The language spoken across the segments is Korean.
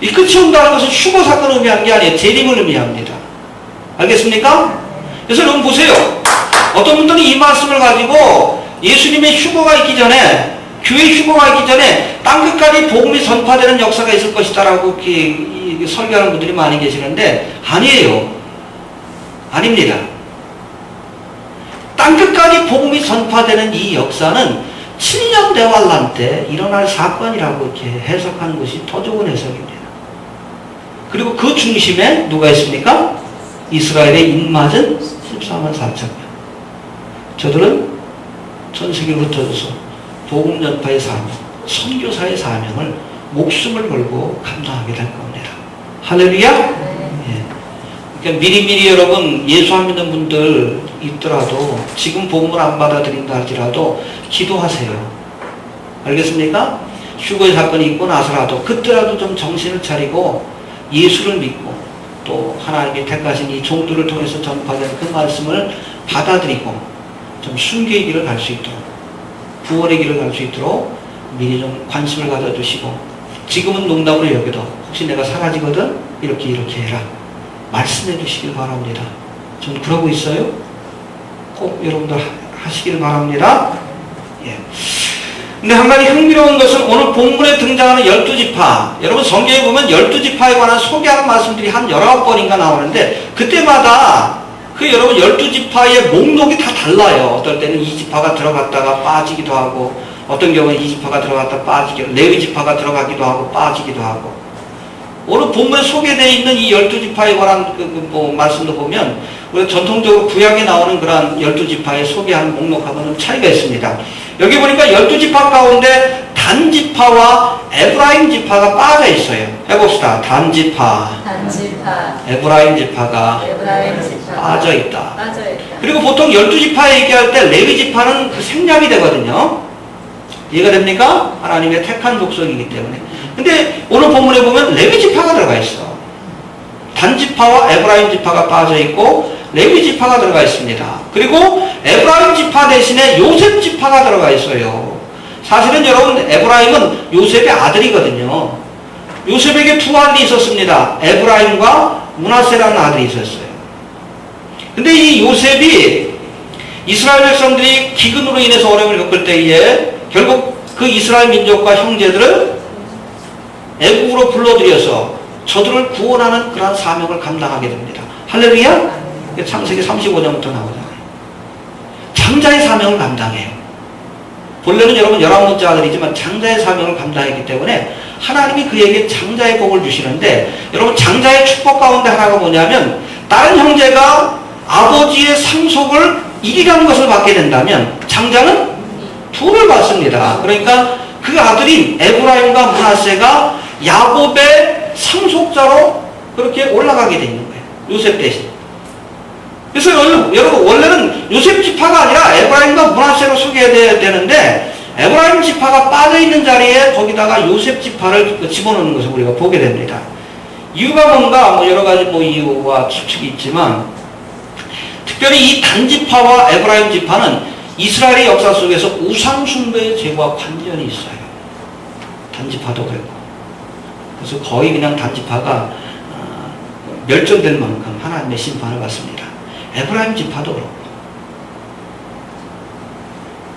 이 끝이 온다는 것은 휴거 사건을 의미한 게 아니에요. 재림을 의미합니다. 알겠습니까? 그래서 여러분 보세요. 어떤 분들은 이 말씀을 가지고 예수님의 휴거가 있기 전에, 교회 휴거가 있기 전에 땅끝까지 복음이 전파되는 역사가 있을 것이다라고 이렇게 설교하는 분들이 많이 계시는데, 아니에요. 아닙니다. 땅끝까지 복음이 전파되는 이 역사는 7년 대환란 때 일어날 사건이라고 이렇게 해석하는 것이 더 좋은 해석입니다. 그리고 그 중심에 누가 있습니까? 이스라엘의 입맞은 14만 4천 명. 저들은 전 세계를 흩어져서 복음 전파의 사명, 선교사의 사명을 목숨을 걸고 감당하게 될 겁니다. 할렐루야? 예. 그러니까 미리미리 여러분, 예수 안 믿는 분들 있더라도, 지금 복음을 안 받아들인다 할지라도 기도하세요. 알겠습니까? 휴거의 사건이 있고 나서라도 그때라도 좀 정신을 차리고 예수를 믿고 또 하나님의 택하신 이 종들을 통해서 전파된 그 말씀을 받아들이고 좀 순교의 길을 갈 수 있도록, 구원의 길을 갈 수 있도록 미리 좀 관심을 가져주시고, 지금은 농담으로 여겨도 혹시 내가 사라지거든 이렇게 해라 말씀해 주시길 바랍니다. 전 그러고 있어요. 꼭 여러분들 하시길 바랍니다. 예. 근데 한 가지 흥미로운 것은 오늘 본문에 등장하는 12지파, 여러분 성경에 보면 12지파에 관한 소개하는 말씀들이 한 19번인가 나오는데, 그때마다 그 여러분 12지파의 목록이 다 달라요. 어떨 때는 이 지파가 들어갔다가 빠지기도 하고, 어떤 경우는 이 지파가 들어갔다 빠지기도, 레위 지파가 들어가기도 하고 빠지기도 하고. 오늘 본문에 소개되어 있는 이 12지파에 관한 말씀도 보면 우리가 전통적으로 구약에 나오는 그런 12지파의 소개하는 목록하고는 차이가 있습니다. 여기 보니까 12지파 가운데 단지파와 에브라임 지파가 빠져 있어요. 해봅시다. 단지파, 에브라임 지파가 빠져 있다. 그리고 보통 12지파 얘기할 때 레위 지파는 그 생략이 되거든요. 이해가 됩니까? 하나님의 택한 족속이기 때문에. 근데 오늘 본문에 보면 레위 지파가 들어가 있어. 단지파와 에브라임 지파가 빠져 있고 레위 지파가 들어가 있습니다. 그리고 에브라임 지파 대신에 요셉 지파가 들어가 있어요. 사실은 여러분, 에브라임은 요셉의 아들이거든요. 요셉에게 두 아들이 있었습니다. 에브라임과 므낫세라는 아들이 있었어요. 근데 이 요셉이 이스라엘 백성들이 기근으로 인해서 어려움을 겪을 때에 결국 그 이스라엘 민족과 형제들을 애국으로 불러들여서 저들을 구원하는 그러한 사명을 감당하게 됩니다. 할렐루야? 창세기 35장부터 나오잖아요. 장자의 사명을 감당해요. 본래는 여러분 11번째 아들이지만 장자의 사명을 감당했기 때문에 하나님이 그에게 장자의 복을 주시는데, 여러분 장자의 축복 가운데 하나가 뭐냐면, 다른 형제가 아버지의 상속을 1이라는 것을 받게 된다면 장자는 2를 받습니다. 그러니까 그 아들인 에브라임과 므낫세가 야곱의 상속자로 그렇게 올라가게 돼 있는 거예요. 요셉 대신. 그래서 여러분 원래는 요셉 지파가 아니라 에브라임과 므낫세로 소개해야 되는데, 에브라임 지파가 빠져있는 자리에 거기다가 요셉 지파를 집어넣는 것을 우리가 보게 됩니다. 이유가 뭔가 여러 가지 이유와 추측이 있지만, 특별히 이 단지파와 에브라임 지파는 이스라엘의 역사 속에서 우상숭배의 죄와 관련이 있어요. 단지파도 그랬고. 그래서 거의 그냥 단지파가 멸종될 만큼 하나님의 심판을 받습니다. 에브라임 지파도 그렇고.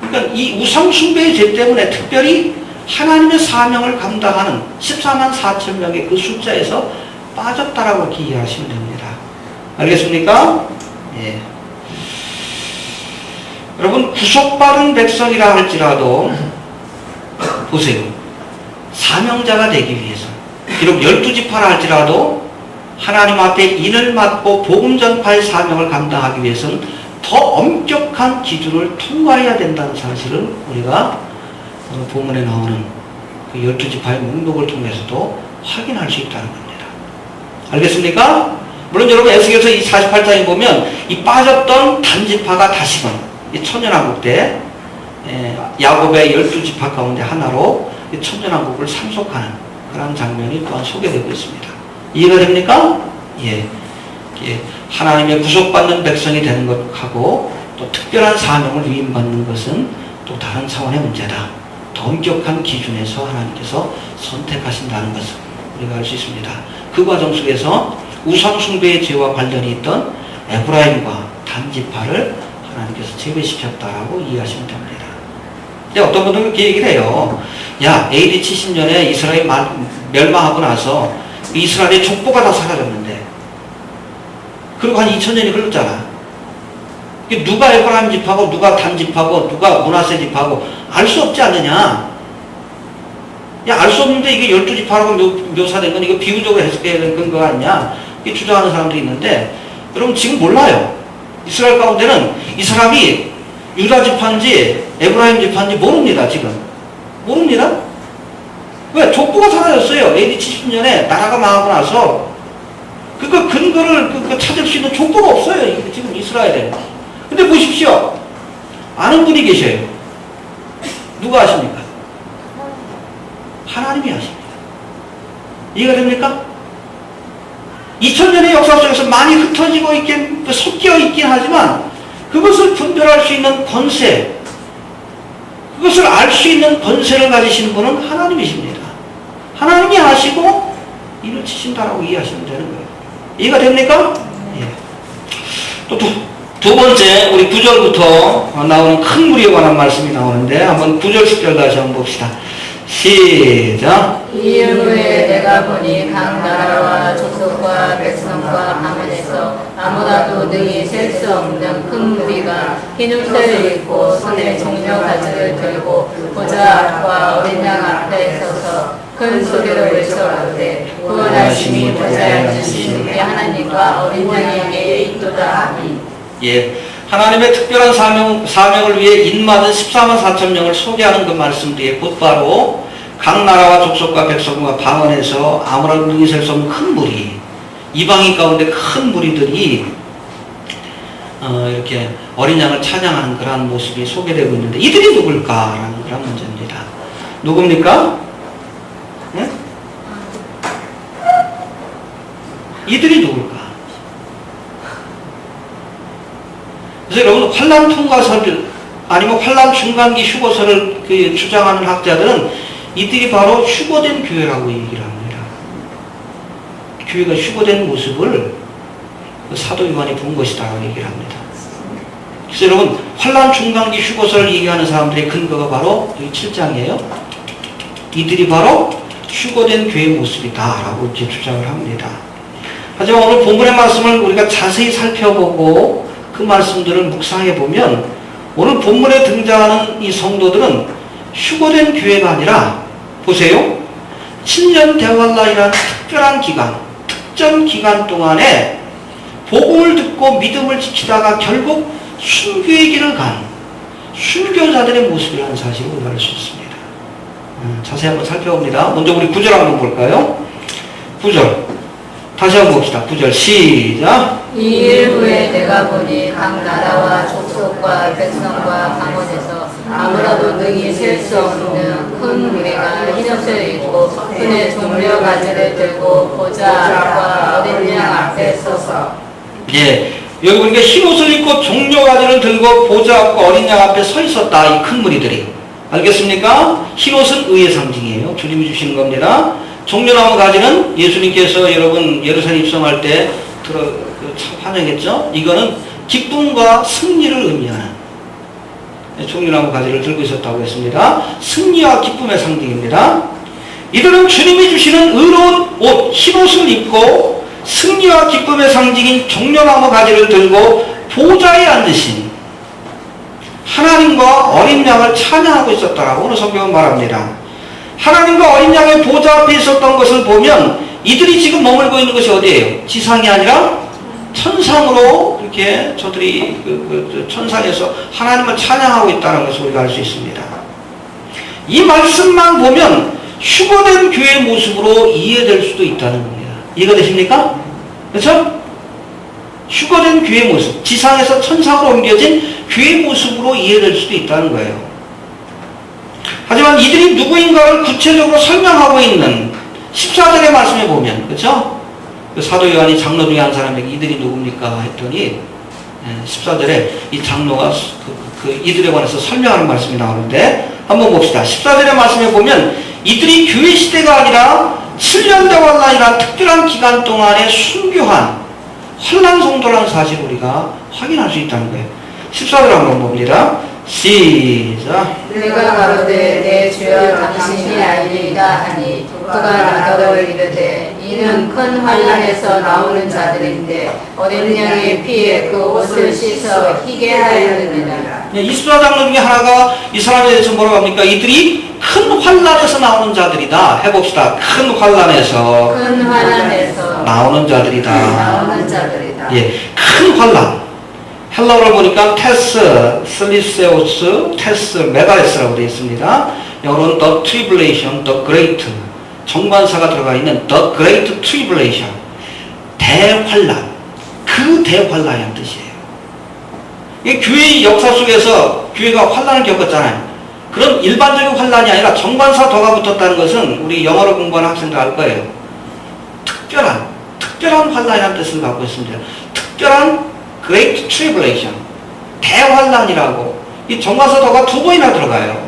그러니까 이 우상숭배의 죄 때문에 특별히 하나님의 사명을 감당하는 14만 4천 명의 그 숫자에서 빠졌다라고 이렇게 이해하시면 됩니다. 알겠습니까? 예. 여러분, 구속받은 백성이라 할지라도 보세요. 사명자가 되기 위해서, 비록 12지파라 할지라도 하나님 앞에 인을 맡고 복음 전파의 사명을 감당하기 위해서는 더 엄격한 기준을 통과해야 된다는 사실을 우리가 오늘 본문에 나오는 그 12지파의 목록을 통해서도 확인할 수 있다는 겁니다. 알겠습니까? 물론 여러분, 에스겔서 이 48장에 보면 이 빠졌던 단지파가 다시금 이 천년왕국 때 야곱의 12지파 가운데 하나로 이 천년왕국을 상속하는 그런 장면이 또한 소개되고 있습니다. 이해가 됩니까? 예. 하나님의 구속받는 백성이 되는 것하고 또 특별한 사명을 위임받는 것은 또 다른 차원의 문제다. 더 엄격한 기준에서 하나님께서 선택하신다는 것을 우리가 알 수 있습니다. 그 과정 속에서 우상숭배의 죄와 관련이 있던 에브라임과 단지파를 하나님께서 제외시켰다라고 이해하시면 됩니다. 근데 어떤 분들은 그렇게 얘기를 해요. 야, AD 70년에 이스라엘 멸망하고 나서 이스라엘의 족보가 다 사라졌는데, 그리고 한 2000년이 흘렀잖아. 누가 에브라임 집하고 누가 단 집하고 누가 므낫세 집하고 알 수 없지 않느냐. 야, 알 수 없는데 이게 12지파라고 묘사된 건 이거 비유적으로 해석해야 되는 근거가 아니냐, 이렇게 주장하는 사람들이 있는데, 여러분 지금 몰라요. 이스라엘 가운데는 이 사람이 유다 지파인지 에브라임 지파인지 모릅니다. 지금 모릅니다. 왜? 족보가 사라졌어요. AD 70년에 나라가 망하고 나서 그 근거를 찾을 수 있는 족보가 없어요. 지금 이스라엘에. 근데 보십시오. 아는 분이 계셔요. 누가 아십니까? 하나님이 아십니다. 이해가 됩니까? 2000년의 역사 속에서 많이 흩어지고 있긴, 섞여 있긴 하지만 그것을 분별할 수 있는 권세, 그것을 알 수 있는 권세를 가지신 분은 하나님이십니다. 하나님이 아시고 이를 치신다라고 이해하시면 되는 거예요. 이해가 됩니까? 예. 또 두 번째, 우리 9절부터 나오는 큰 무리에 관한 말씀이 나오는데, 한번 9절 10절 다시 한번 봅시다. 시작. 이후에 내가 보니 각 나라와 족속과 백성과 가문에서 아무나도 능히 셀 수 없는 큰 무리가 흰 옷을 입고 손에 종려 가지를 들고 보좌 앞과 어린 양 앞에 서서 큰 소리로 외쳐가되 구원하심이 보좌에 앉으신 우리 하나님과 어린 양에게 있도다. 아멘. 예, 하나님의 특별한 사명을 위해 인맞은 14만 4천 명을 소개하는 그 말씀 뒤에 곧바로 각 나라와 족속과 백성과 방언에서 아무런 능히 셀 수 없는 큰 무리, 이방인 가운데 큰 무리들이 이렇게 어린 양을 찬양하는 그러한 모습이 소개되고 있는데, 이들이 누굴까라는 그런 문제입니다. 누굽니까? 네? 이들이 누굴까? 그래서 여러분, 환란 통과설 아니면 환란 중간기 휴거설을 주장하는 학자들은 이들이 바로 휴거된 교회라고 얘기를 합니다. 교회가 휴거된 모습을 사도 요한이 본 것이다라고 얘기를 합니다. 그래서 여러분, 환란 중간기 휴거설을 얘기하는 사람들의 근거가 바로 여기 7장이에요. 이들이 바로 휴거된 교회의 모습이다라고 이렇게 주장을 합니다. 하지만 오늘 본문의 말씀을 우리가 자세히 살펴보고 그 말씀들을 묵상해 보면, 오늘 본문에 등장하는 이 성도들은 휴거된 교회가 아니라, 보세요, 7년 대환란이라는 특별한 기간, 특정 기간 동안에 복음을 듣고 믿음을 지키다가 결국 순교의 길을 간 순교자들의 모습이라는 사실을 우리가 알 수 있습니다. 자세히 한번 살펴봅니다. 먼저 우리 9절 한번 볼까요? 9절 다시 한번 봅시다. 9절 시작. 이 일 후에 내가 보니 각 나라와 족속과 백성과 방언에서 아무라도 능히 셀 수 없는 큰 무리가 흰 옷을 입고 손에 종려 가지를 들고 보좌 앞과 어린 양 앞에 서서. 예, 여기 보니까 흰 옷을 입고 종려 가지를 들고 보좌 앞과 어린 양 앞에 서 있었다. 이 큰 무리들이. 알겠습니까? 흰 옷은 의의 상징이에요. 주님이 주시는 겁니다. 종려나무 가지는 예수님께서 여러분 예루살렘 입성할 때 참 환영했죠? 이거는 기쁨과 승리를 의미하는 종려나무 가지를 들고 있었다고 했습니다. 승리와 기쁨의 상징입니다. 이들은 주님이 주시는 의로운 옷, 흰 옷을 입고 승리와 기쁨의 상징인 종려나무 가지를 들고 보좌에 앉으신 하나님과 어린 양을 찬양하고 있었다라고 오늘 성경은 말합니다. 하나님과 어린 양의 보좌 앞에 있었던 것을 보면 이들이 지금 머물고 있는 것이 어디예요? 지상이 아니라 천상으로 이렇게 저들이 천상에서 하나님을 찬양하고 있다는 것을 우리가 알 수 있습니다. 이 말씀만 보면 휴거된 교회의 모습으로 이해될 수도 있다는 겁니다. 이해가 되십니까? 그렇죠? 휴거된 교회의 모습, 지상에서 천상으로 옮겨진 교회의 모습으로 이해될 수도 있다는 거예요. 하지만 이들이 누구인가를 구체적으로 설명하고 있는 14절의 말씀에 보면, 그렇죠? 그 사도 요한이 장로 중에 한 사람에게 이들이 누굽니까? 했더니 14절에 이 장로가 이들에 관해서 설명하는 말씀이 나오는데 한번 봅시다. 14절의 말씀에 보면 이들이 교회 시대가 아니라 7년 대환란이란 특별한 기간 동안에 순교한 환란 성도라는 사실을 우리가 확인할 수 있다는 거예요. 14절 한번 봅니다. 시작. 내가 가로되 내 주여 당신이 알리이다 하니 그가 나더러 이르되 이는 큰 환란에서 나오는 자들인데 어린 양의 피에 그 옷을 씻어 희게 하려느니라. 이스라 장로 중에 하나가 이 사람에 대해서 뭐라고 합니까? 이들이 큰 환란에서 나오는 자들이다. 해봅시다. 큰 환란에서 나오는 자들이다. 나오는 자들이다. 예, 큰 환란. 헬라어를 보니까 테스, 슬리세우스, 테스, 메가레스라고 되어 있습니다. 영어로는 the tribulation, the great. 정관사가 들어가 있는 the great tribulation. 대환란. 그 대환란이라는 뜻이에요. 이 교회의 역사 속에서 교회가 환란을 겪었잖아요. 그런 일반적인 환란이 아니라 정관사 덕가 붙었다는 것은 우리 영어로 공부하는 학생들 알 거예요. 특별한 환란이라는 뜻을 갖고 있습니다. 특별한 Great Tribulation, 대환란이라고 이 정관사 덕가 두 번이나 들어가요.